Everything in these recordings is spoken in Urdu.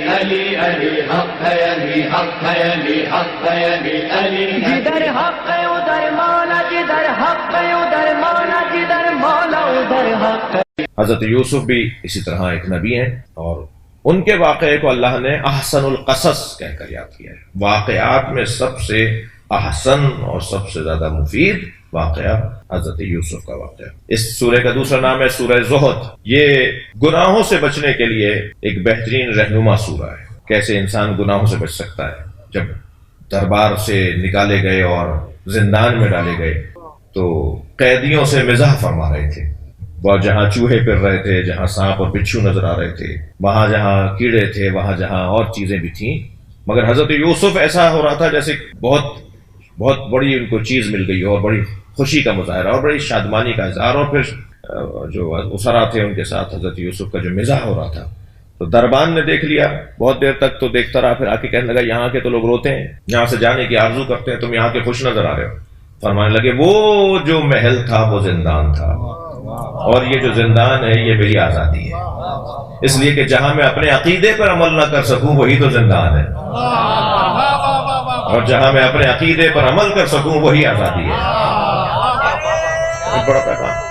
علی علی حق ہے، علی حق ہے، علی حق ہے، علی علی جدھر حق ہے ادھر مولا، جدھر حق ہے ادھر مولا، جدھر مولا ادھر حق ہے۔ حضرت یوسف بھی اسی طرح ایک نبی ہیں، اور ان کے واقعے کو اللہ نے احسن القصص کہہ کر یاد کیا ہے۔ واقعات میں سب سے احسن اور سب سے زیادہ مفید واقعہ حضرت یوسف کا واقعہ۔ اس سورہ کا دوسرا نام ہے سورہ زہد۔ یہ گناہوں سے بچنے کے لیے ایک بہترین رہنما سورہ ہے۔ کیسے انسان گناہوں سے بچ سکتا ہے؟ جب دربار سے نکالے گئے اور زندان میں ڈالے گئے تو قیدیوں سے مزاح فرما رہے تھے، وہ جہاں چوہے پھر رہے تھے، جہاں سانپ اور بچھو نظر آ رہے تھے، وہاں جہاں کیڑے تھے، وہاں جہاں اور چیزیں بھی تھیں، مگر حضرت یوسف ایسا ہو رہا تھا جیسے بہت بڑی ان کو چیز مل گئی اور بڑی خوشی کا مظاہرہ اور بڑی شادمانی کا اظہار، اور پھر جو اسرا تھے ان کے ساتھ حضرت یوسف کا جو مزاح ہو رہا تھا، تو دربان نے دیکھ لیا، بہت دیر تک تو دیکھتا رہا، پھر آ کے کہنے لگا یہاں کے تو لوگ روتے ہیں، یہاں سے جانے کی آرزو کرتے ہیں، تم یہاں کے خوش نظر آ رہے ہو۔ فرمانے لگے وہ جو محل تھا وہ زندان تھا، اور یہ جو زندان ہے یہ میری آزادی ہے، اس لیے کہ جہاں میں اپنے عقیدے پر عمل نہ کر سکوں وہی تو زندان ہے، اور جہاں میں اپنے عقیدے پر عمل کر سکوں وہی آزادی ہے۔ بڑا پیغام۔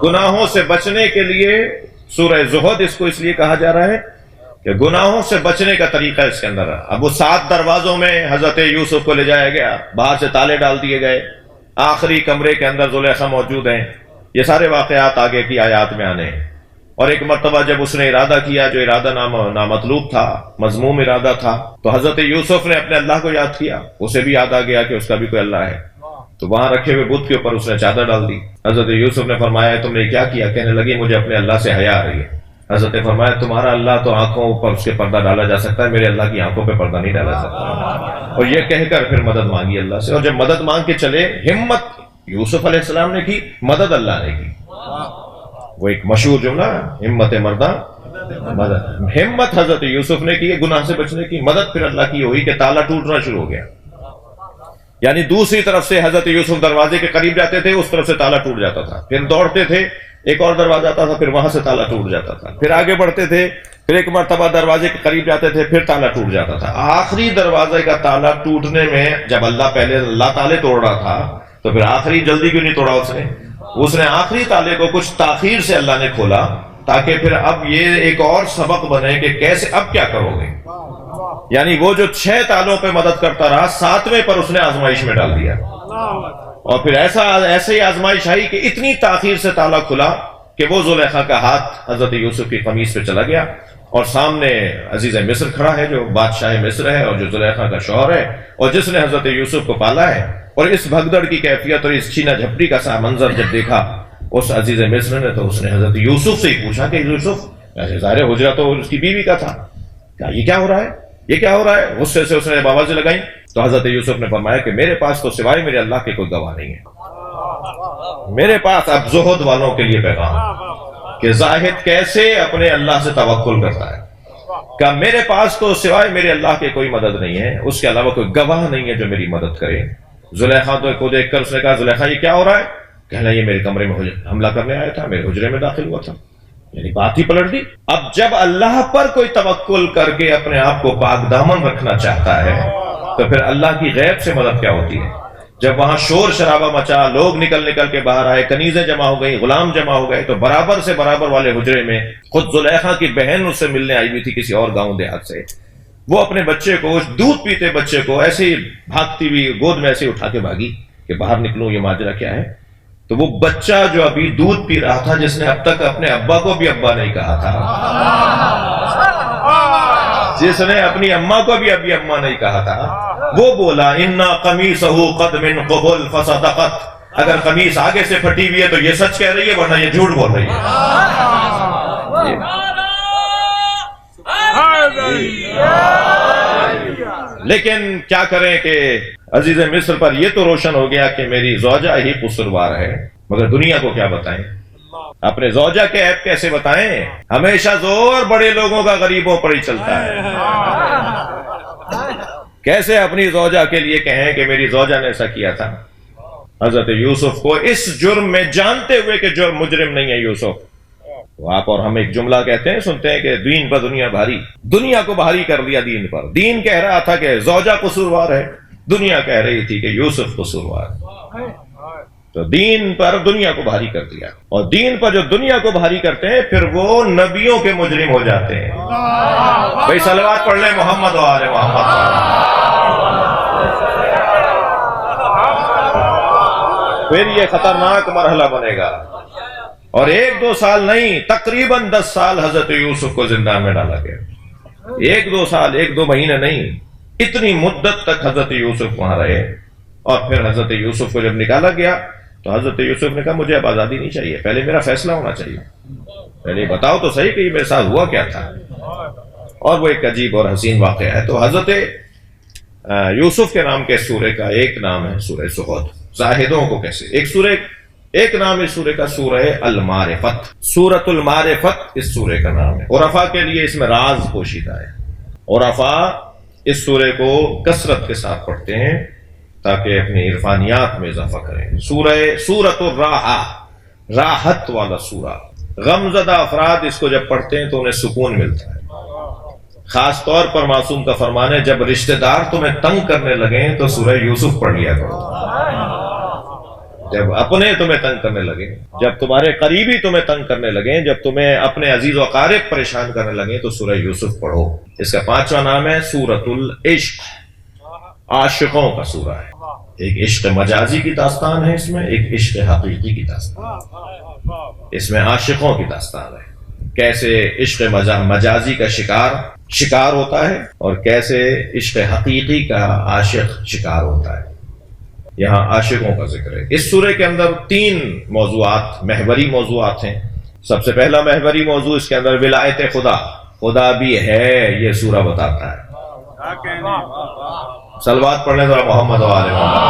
گناہوں سے بچنے کے لیے سورہ زہد اس کو اس لیے کہا جا رہا ہے کہ گناہوں سے بچنے کا طریقہ اس کے اندر ہے۔ اب وہ 7 دروازوں میں حضرت یوسف کو لے جایا گیا، باہر سے تالے ڈال دیے گئے، آخری کمرے کے اندر زلیخا موجود ہیں، یہ سارے واقعات آگے کی آیات میں آنے ہیں۔ اور ایک مرتبہ جب اس نے ارادہ کیا، جو ارادہ نامطلوب تھا، مذموم ارادہ تھا، تو حضرت یوسف نے اپنے اللہ کو یاد کیا، اسے بھی یاد آ گیا کہ اس کا بھی کوئی اللہ ہے، تو وہاں رکھے ہوئے بت کے اوپر اس نے چادر ڈال دی۔ حضرت یوسف نے فرمایا تم نے کیا کیا؟ کہنے لگی مجھے اپنے اللہ سے حیا آ رہی ہے۔ حضرت نے فرمایا تمہارا اللہ تو آنکھوں پر اس کے پردہ ڈالا جا سکتا ہے، میرے اللہ کی آنکھوں پہ پردہ نہیں ڈالا سکتا۔ اور یہ کہہ کر پھر مدد مانگی اللہ سے، اور جب مدد مانگ کے چلے، ہمت یوسف علیہ السلام نے کی، مدد اللہ نے کی۔ وہ ایک مشہور جملہ، ہمت مردہ مدد، ہمت حضرت یوسف نے کی گناہ سے بچنے کی، مدد پھر اللہ کی ہوئی کہ تالا ٹوٹنا شروع ہو گیا۔ یعنی دوسری طرف سے حضرت یوسف دروازے کے قریب جاتے تھے، اس طرف سے تالا ٹوٹ جاتا تھا، پھر دوڑتے تھے، ایک اور دروازہ آتا تھا، پھر وہاں سے تالا ٹوٹ جاتا تھا، پھر آگے بڑھتے تھے، پھر ایک مرتبہ دروازے کے قریب جاتے تھے، پھر تالا ٹوٹ جاتا تھا۔ آخری دروازے کا تالا ٹوٹنے میں جب پہلے اللہ تالے توڑ رہا تھا، تو پھر آخری جلدی کیوں نہیں توڑا اس نے آخری تالے کو کچھ تاخیر سے اللہ نے کھولا، تاکہ پھر اب یہ ایک اور سبق بنے کہ کیسے اب کیا کرو گے۔ یعنی وہ جو 6 تالوں پہ مدد کرتا رہا، 7ویں پر اس نے آزمائش میں ڈال دیا، اور پھر ایسے ہی آزمائش آئی کہ اتنی تاخیر سے تالا کھلا کہ وہ زلیخا کا ہاتھ حضرت یوسف کی قمیص پہ چلا گیا، اور سامنے عزیز مصر کھڑا ہے جو بادشاہ مصر ہے اور جو زلیخا کا شوہر ہے، اور جس نے حضرت یوسف کو پالا ہے۔ اور اس بھگدڑ کی کیفیت اور اس چھینا جھپٹی کا سا منظر جب دیکھا اس عزیز مصر نے، تو اس نے حضرت یوسف سے ہی پوچھا کہ یوسف، ظاہر حجرہ تو اس کی بیوی کا تھا، یہ کیا ہو رہا ہے، یہ کیا ہو رہا ہے؟ غصے سے اس نے آوازیں لگائیں، تو حضرت یوسف نے فرمایا کہ میرے پاس تو سوائے میرے اللہ کے کوئی گواہ نہیں ہے۔ میرے پاس اب زہد والوں کے لیے پیغام کہ زاہد کیسے اپنے اللہ سے توکل کرتا ہے، کہ میرے پاس تو سوائے میرے اللہ کے کوئی مدد نہیں ہے، اس کے علاوہ کوئی گواہ نہیں ہے جو میری مدد کرے۔ زلیخا کو دیکھ کر اس نے کہا زلیخا یہ کیا ہو رہا ہے؟ کہنا یہ میرے کمرے میں حملہ کرنے آیا تھا، میرے حجرے میں داخل ہوا تھا، یعنی بات ہی پلٹ دی۔ اب جب اللہ پر کوئی توکل کر کے اپنے آپ کو پاک دامن رکھنا چاہتا ہے تو پھر اللہ کی غیب سے مدد کیا ہوتی ہے؟ جب وہاں شور شرابہ مچا، لوگ نکل کے باہر آئے، کنیزیں جمع ہو گئی، غلام جمع ہو گئے، تو برابر سے برابر والے حجرے میں خود زلیخا کی بہن اس سے ملنے آئی ہوئی تھی کسی اور گاؤں دیہات سے، وہ اپنے بچے کو، دودھ پیتے بچے کو ایسے ہی بھاگتی ہوئی گود میں ایسے اٹھا کے بھاگی کہ باہر نکلوں، یہ ماجرا کیا ہے؟ تو وہ بچہ جو ابھی دودھ پی رہا تھا، جس نے اب تک اپنے ابا کو بھی ابا نہیں کہا تھا، جس نے اپنی اماں کو بھی ابھی اماں نہیں کہا تھا، وہ بولا اِنَّا قَمِيصَهُ قَدْ مِنْ قُبُلٍ فَصَدَقَتْ، اگر قمیص آگے سے پھٹی ہوئی ہے تو یہ سچ کہہ رہی ہے، ورنہ یہ جھوٹ بول رہی ہے۔ لیکن کیا کریں کہ عزیز مصر پر یہ تو روشن ہو گیا کہ میری زوجہ ہی قصوروار ہے، مگر دنیا کو کیا بتائیں؟ اپنے زوجہ کے عیب کیسے بتائیں؟ ہمیشہ زور بڑے لوگوں کا غریبوں پر ہی چلتا ہے۔ کیسے اپنی زوجہ کے لیے کہیں کہ میری زوجہ نے ایسا کیا تھا؟ حضرت یوسف کو اس جرم میں جانتے ہوئے کہ جو مجرم نہیں ہے یوسف، تو آپ اور ہم ایک جملہ کہتے ہیں، سنتے ہیں کہ دین پر دنیا بھاری، دنیا کو بھاری کر دیا دین پر۔ دین کہہ رہا تھا کہ زوجہ قصوروار ہے، دنیا کہہ رہی تھی کہ یوسف قصوروار ہے، تو دین پر دنیا کو بھاری کر دیا۔ اور دین پر جو دنیا کو بھاری کرتے ہیں پھر وہ نبیوں کے مجرم ہو جاتے ہیں۔ بھائی صلوات پڑھ لیں محمد و آل محمد۔ پھر یہ خطرناک مرحلہ بنے گا، اور 1-2 سال نہیں، تقریباً 10 سال حضرت یوسف کو زندان میں ڈالا گیا۔ 1-2 سال، 1-2 مہینے نہیں، اتنی مدت تک حضرت یوسف وہاں رہے۔ اور پھر حضرت یوسف کو جب نکالا گیا تو حضرت یوسف نے کہا مجھے اب آزادی نہیں چاہیے، پہلے میرا فیصلہ ہونا چاہیے، پہلے بتاؤ تو صحیح کہ یہ میرے ساتھ ہوا کیا تھا۔ اور وہ ایک عجیب اور حسین واقعہ ہے۔ تو حضرت یوسف کے نام کے سورے کا ایک نام ہے سورہ زہد۔ زاہدوں کو کیسے ایک نام اس سورے کا سورہ المعرفت، سورۃ المعرفت اس سورے کا نام ہے۔ عرفاء کے لیے اس میں راز پوشیدہ ہے۔ عرفاء اس سورے کو کثرت کے ساتھ پڑھتے ہیں تاکہ اپنی عرفانیات میں اضافہ کریں۔ سورۃ الراحہ، راحت والا سورہ۔ غمزدہ افراد اس کو جب پڑھتے ہیں تو انہیں سکون ملتا ہے۔ خاص طور پر معصوم کا فرمان ہے جب رشتہ دار تمہیں تنگ کرنے لگیں تو سورہ یوسف پڑھ لیا کرو۔ جب اپنے تمہیں تنگ کرنے لگیں، جب تمہارے قریبی تمہیں تنگ کرنے لگیں، جب تمہیں اپنے عزیز و اقارب پریشان کرنے لگیں تو سورہ یوسف پڑھو۔ اس کا 5واں نام ہے سورۃ العشق، عاشقوں کا سورہ ہے۔ ایک عشق مجازی کی داستان ہے اس میں، ایک عشق حقیقی کی داستان۔ اس میں عاشقوں کی داستان ہے، کیسے عشق مجازی کا شکار ہوتا ہے اور کیسے عشق حقیقی کا عاشق شکار ہوتا ہے۔ یہاں عاشقوں کا ذکر ہے۔ اس سورے کے اندر 3 موضوعات، محوری موضوعات ہیں۔ سب سے پہلا محوری موضوع اس کے اندر ولایت خدا بھی ہے، یہ سورہ بتاتا ہے۔ صلوات پڑھنے ذرا محمد و آل محمد۔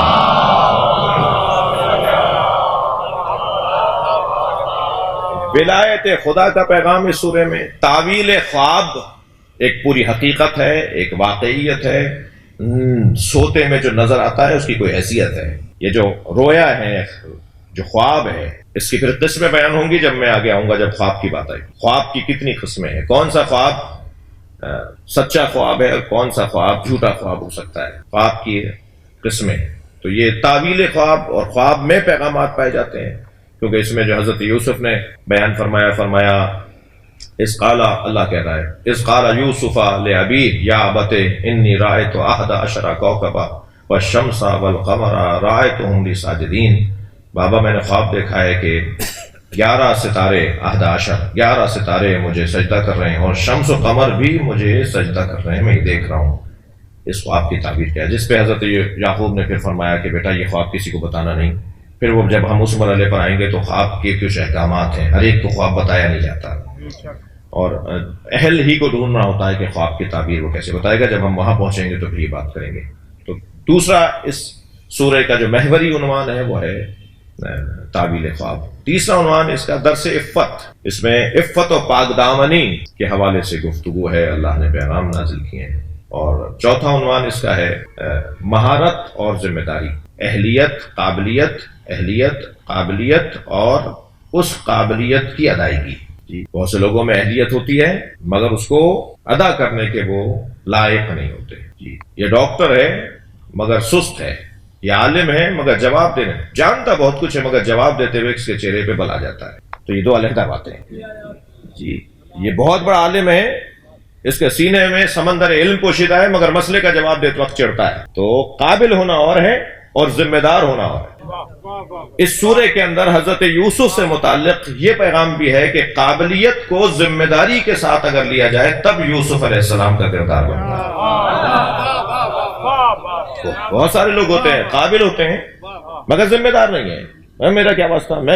ولایت خدا کا پیغام اس سورے میں۔ تعویل خواب ایک پوری حقیقت ہے، ایک واقعیت ہے۔ سوتے میں جو نظر آتا ہے اس کی کوئی حیثیت ہے۔ یہ جو رویا ہے، جو خواب ہے، اس کی پھر قسمیں بیان ہوں گی جب میں آگے آؤں گا، جب خواب کی بات آئی۔ خواب کی کتنی قسمیں ہیں، کون سا خواب سچا خواب ہے اور کون سا خواب جھوٹا خواب ہو سکتا ہے، خواب کی قسمیں۔ تو یہ تعویل خواب اور خواب میں پیغامات پائے جاتے ہیں، کیونکہ اس میں جو حضرت یوسف نے بیان فرمایا اس قال، اللہ کہہ رہا ہے اس قال یوسف لابیہ یا ابت انی رأیت 11 کوکبا والشمس والقمر رأیتهم لی ساجدین۔ بابا میں نے خواب دیکھا ہے کہ 11 ستارے، 11 ستارے مجھے سجدہ کر رہے ہیں اور شمس و قمر بھی مجھے سجدہ کر رہے ہیں، میں یہ دیکھ رہا ہوں۔ اس خواب کی تعبیر کیا ہے، جس پہ حضرت یعقوب نے پھر فرمایا کہ بیٹا یہ خواب کسی کو بتانا نہیں۔ پھر وہ جب ہم اس مرحلے پر آئیں گے تو خواب کے کچھ احکامات ہیں، ہر ایک کو خواب بتایا نہیں جاتا، اور اہل ہی کو ڈھونڈنا ہوتا ہے کہ خواب کی تعبیر وہ کیسے بتائے گا۔ جب ہم وہاں پہنچیں گے تو پھر یہ بات کریں گے۔ تو دوسرا اس سورہ کا جو محوری عنوان ہے وہ ہے تعبیر خواب۔ تیسرا عنوان اس کا درس عفت، اس میں عفت و پاک دامنی کے حوالے سے گفتگو ہے، اللہ نے پیغام نازل کیے ہیں۔ اور چوتھا عنوان اس کا ہے مہارت اور ذمہ داری، اہلیت قابلیت اور اس قابلیت کی ادائیگی۔ جی بہت سے لوگوں میں اہلیت ہوتی ہے مگر اس کو ادا کرنے کے وہ لائق نہیں ہوتے۔ جی یہ ڈاکٹر ہے مگر سست ہے، یہ عالم ہے مگر جواب دینے، جانتا بہت کچھ ہے مگر جواب دیتے ہوئے اس کے چہرے پہ بل آ جاتا ہے۔ تو یہ 2 علیحدہ باتیں ہیں۔ جی یہ بہت بڑا عالم ہے، اس کے سینے میں سمندر علم پوشیدہ ہے مگر مسئلے کا جواب دیتے وقت چڑھتا ہے۔ تو قابل ہونا اور ہے اور ذمہ دار ہونا اور ہے۔ اس سورے کے اندر حضرت یوسف سے متعلق یہ پیغام بھی ہے کہ قابلیت کو ذمہ داری کے ساتھ اگر لیا جائے تب یوسف علیہ السلام کا کردار بنتا ہے۔ بہت سارے لوگ ہوتے ہیں، قابل ہوتے ہیں مگر ذمہ دار نہیں ہیں۔ میرا کیا واسطہ، میں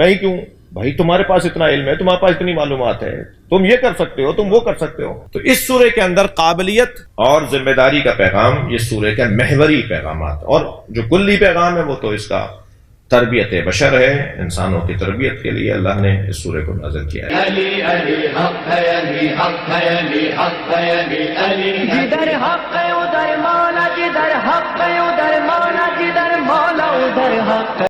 ہی کیوں؟ بھائی تمہارے پاس اتنا علم ہے، تمہارے پاس اتنی معلومات ہے، تم یہ کر سکتے ہو، تم وہ کر سکتے ہو۔ تو اس سورے کے اندر قابلیت اور ذمہ داری کا پیغام یہ سورے کا محوری پیغامات، اور جو کلی پیغام ہے وہ تو اس کا تربیت بشر ہے، انسانوں کی تربیت کے لیے اللہ نے اس سورے کو نازل کیا ہے۔ علی علی حق ہے، علی حق ہے، علی حق ہے، علی علی جدھر حق ہے ادھر مولا، جدھر حق ہے ادھر مولا، جدھر مولا ادھر حق ہے۔